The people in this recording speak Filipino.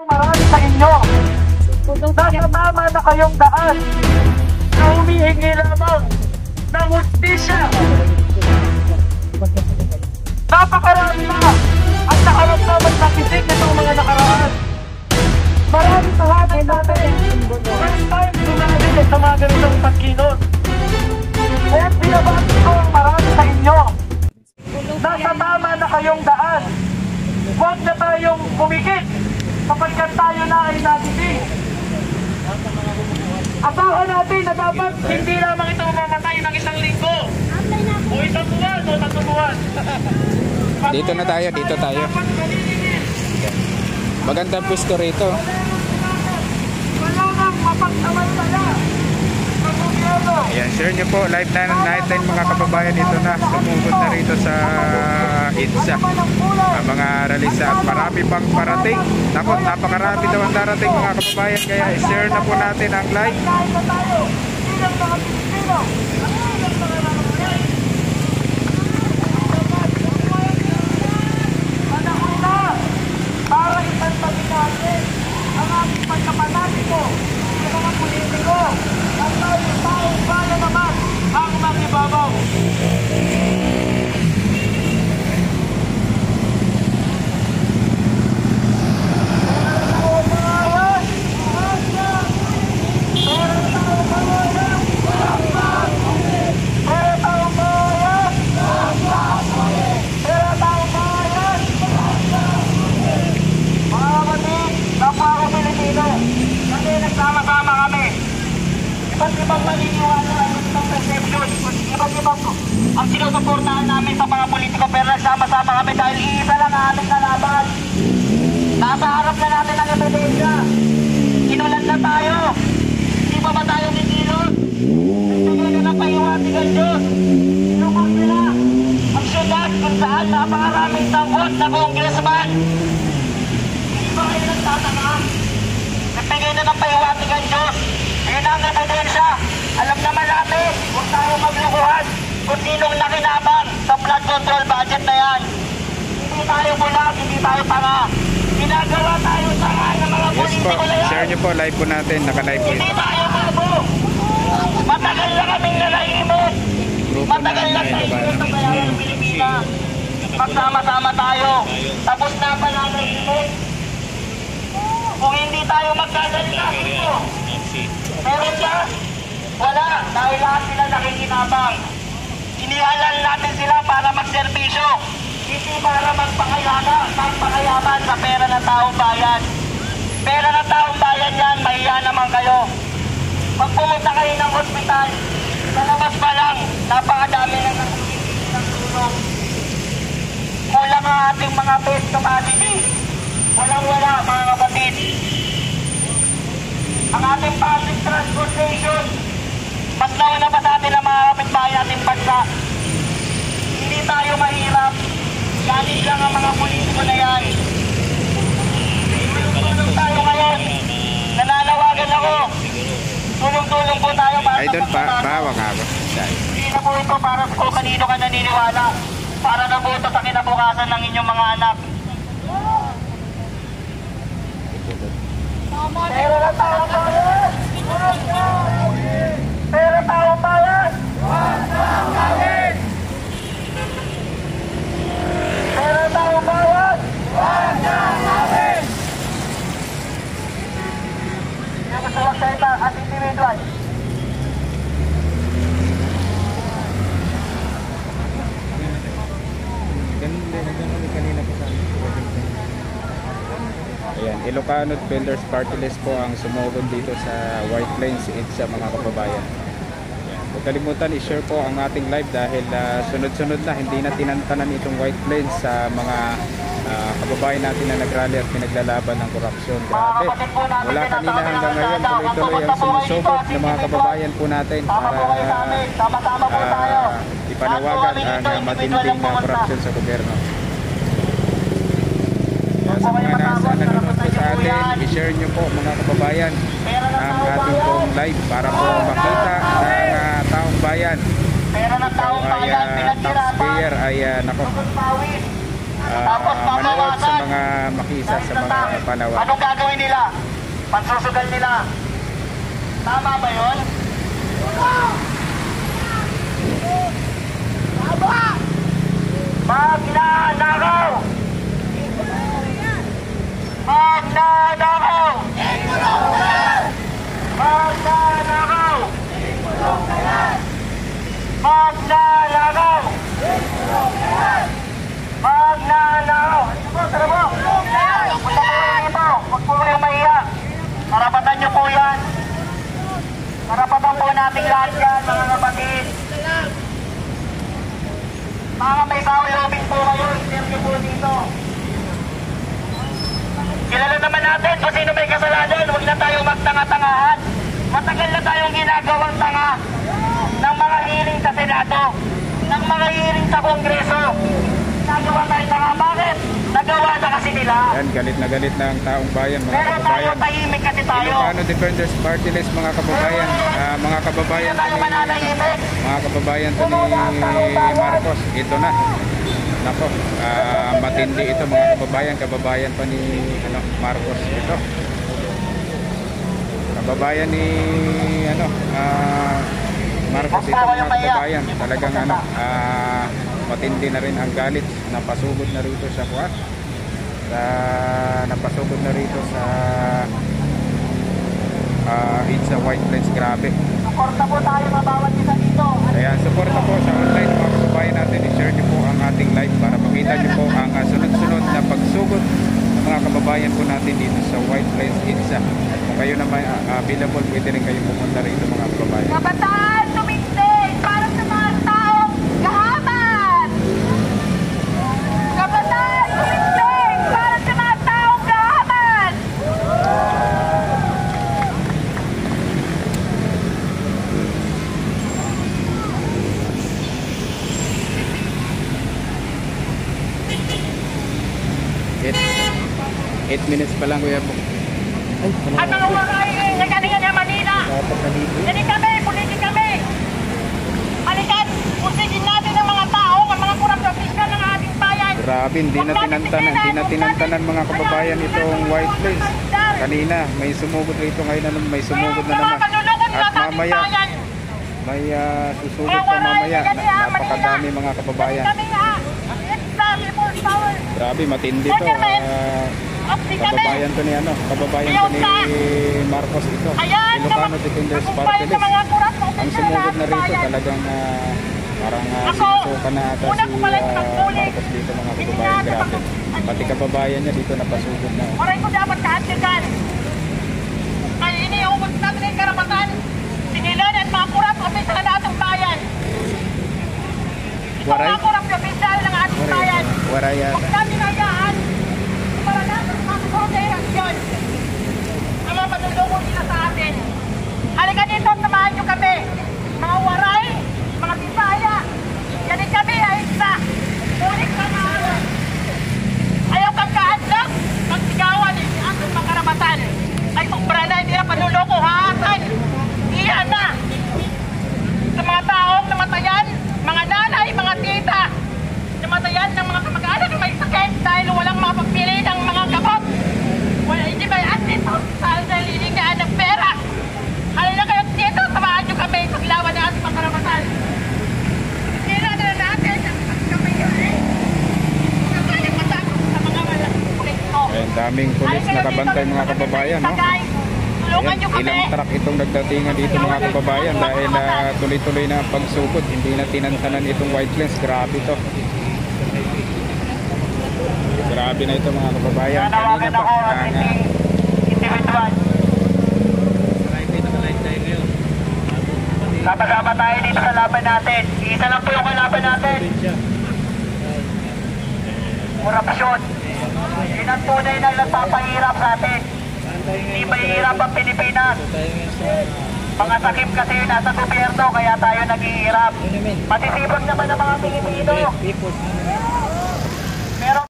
Marami sa inyo. Nasa tama na kayong daan na humihingi lamang ng hustisya. Napakarami na ang nakaramdaman ng isig itong mga nakaraan. Marami sa hapon natin. First time dumali sa mga ganitong pagkilos. Kaya pinabati ko ang marami sa inyo. Nasa tama na kayong daan. Huwag na tayong pumikit kapagkat tayo na ay nagising. Asahan natin na dapat hindi lamang ito mamatay ng isang linggo o isang buwan o 3 buwan. Dito na tayo, dito tayo. Magandang pwesto rito. Wala nang mapagsamantala. Ayan, share nyo po. Live na natin mga kababayan, dito na. Sumugod na rito sa EDSA. Mga ralisa at marami pang parating. Naku, napakarami daw ang darating mga kababayan. Kaya share na po natin ang live. Para ipantabi natin ang ating pagkapanatiko sa mga politiko at taong bayan naman ang nakibabaw. Iba't-ibang maniniwala, iba't-ibang perception, iba't-ibang ang sinusuportahan namin sa mga politiko, pero nagsama-sama kami dahil iisa lang ang aming kalaban. Nasa harap na natin ang ebidensya. Inulan na tayo. Hindi pa ba tayo kikilos? Nagbigay na ng pahiwatig ang Diyos. Sinubog nila ang syudad kung saan napakaraming tangkot na congressman. Hindi ba kayo nagtataka? Nagbigay na ng pahiwatig ang Diyos. Yun ang ebidensya. Alam naman natin, huwag tayo maglukuhan kung sinong nakinabang sa flood control budget na yan. Hindi tayo bulag, hindi tayo panga. Ginagawa tayo sa ng mga politiko na yan. Share nyo po, live po natin, naka-live po. Hindi tayo bago. Matagal na kaming nalaimot. Matagal na tayo sa bayan ng Pilipinas. Magsama-sama tayo. Tapos na pa lang ang imot. Kung hindi tayo magkadalila dito. Meron ba? Wala. Dahil lahat sila nakikinabang. Inihalal natin sila para magserbisyo. Hindi para magpakayaman sa pera ng taong bayan. Pera ng taong bayan yan, mahiya naman kayo. Pag pumunta kayo ng ospital, sa labas pa lang, napakadami ng tulong. Kulang ang ating mga bed capacity. Walang-wala mga kapatid. Ang ating public transportation, mas nauna pa sa atin ang mga kapitbahay ating bansa. Hindi tayo mahirap. Galit lang ang mga politiko na yan. Tulong tayo ngayon. Nananawagan ako. Tulong-tulong po tayo para ay doon pa, bawa nga ba? Hindi na po ito para kung kanino ka naniniwala. Para na po ito sa kinabukasan ng inyong mga anak. Pero na taong bayan! Pero taong bayan! Pero taong bayan! Hindi gusto magsalita at individual. Ayan, Ilocano Builders Party List po ang sumugod dito sa White Plains EDSA mga kababayan. Huwag kalimutan i-share po ang ating live dahil sunod-sunod na hindi na tinantanan itong White Plains sa mga kababayan natin na nagrally at pinaglalaban ng korupsyon. Grabe, wala kanina hanggang ngayon tuloy-tuloy ang sumusugod ng mga kababayan po natin para ipanawagan ang matinding korupsyon sa gobyerno. Sa mga nanonood po sa atin, i-share nyo po mga kababayan ang ating pong live para po makita ng taong bayan. Ikaw ay taxpayer ay nako, Tapos manood sa babawasan. mga makiisa sa mga panawa. Anong gagawin nila? Pansusugal nila. Tama ba yun? Magnanakaw! Magnanakaw! Magnanakaw! Magnanakaw! Magnanakaw! Tara po! Punta po dito! Huwag po kayong mahiya! Karapatan niyo po yan! Karapatan po nating lahat yan, mga kapatid! Mga may kawilobin po kayo, interview po dito. Kilala naman natin kung sino may kasalanan, huwag na tayong magtanga-tangahan. Matagal na tayong ginagawang tanga ng mga hearing sa Senado, ng mga hearing sa Kongreso. Nagawa tayo tanga, bakit? Nagawa na kasi nila. Yan, galit na ang taong bayan, mga Pero tayo kababayan. tahimik kasi tayo. Ilocano Defenders Party List, mga kababayan. Mga kababayan Hindi tayo mananahimik. mga kababayan to ni Marcos. Ito na. Nako, matindi ito mga kababayan. Kababayan pa ni Marcos ito. Kababayan ni Marcos ito mga kababayan. Talagang matindi na rin ang galit. Napasugod na rito sa kuwas. Napasugod na rito sa It's a White Plains. Grabe. Suporta po tayo, mabawat isa dito. Ayan, suporta po sa online mga kababayan natin. I-share niyo po ang ating live para makita niyo po ang sunod-sunod na pagsugod ng mga kababayan po natin dito sa White Plains Itza. Kung kayo naman available, pwede rin kayo pumunta rito mga kababayan. Kabataan, tumindig para sa mga taong gahaman! Kabataan, tumindig para sa mga taong gahaman! 8 minutes pa lang, Kuya Bok. At mga wakay, nagalingan niya Manila! Hindi kami, pulitin kami! Halikan, pusikin natin ang mga tao, ang mga kurang opisyal ng ating bayan! Grabe, hindi na tinantanan mga kababayan itong White Plains. Kanina, may sumugod rito, ngayon may sumugod na naman. At mamaya, may susugod pa mamaya. Napakadami mga kababayan. Grabe, matindi to. Kababayan to ni Marcos ito. Ilocano Defenders Party List. Ang sumugod na rito talagang parang sinusukan na ata si Marcos dito mga kababayan. Grabe. Pati kababayan niya dito napasugod na. Oray ko dapat kaatigan. Kaya iniubos natin ang karapatan. Singilan at mga kurap opisyal ng ating bayan. Waray? Mga kurap opisyal ng ating bayan. Waray yan. Huwag natin hayaan. Para natin mag-coordination. Ang mga matulungan nila sa atin. Halika dito, samahan nyo kami. Mga waray, mga bisaya. Yan kami ay isa. Ulit na maalan. Ayaw kang kaadlak. Magsigawan ang ating mga karapatan. Ay sobra na, hindi na panuloko, haatan. Iyan na. Sa mga taong namatayan, mga nanay, mga tita, namatayan ng mga kamag-anak na may sakit dahil walang mapagpili ng mga gamot. Wala, hindi ba yan dito sa naliligaan ng pera? Halina kayo dito, samahan nyo kami sa lawan ng ating mga karapatan. Sila na natin ang pagkamayon. Kakaling matakot sa mga walang pulisto. Ang daming pulis nakabantay mga kababayan, no? Tulungan nyo kami. Ilang truck itong nagdatingan dito mga kababayan dahil tuloy-tuloy na ang pagsugod. Hindi na tinantanan itong White Plains. Grabe to. Grabe na ito mga kababayan. Kanina pa ang individual. Kapag-apa tayo dito sa laban natin. Isa lang po yung kalaban natin. Korupsyon. Yun ang tunay na nagpapahirap sa atin. Hindi mahihirap ang Pilipinas. Mga sakip kasi nasa gobyerno kaya tayo naghihirap. Masisipag naman ang mga Pilipino.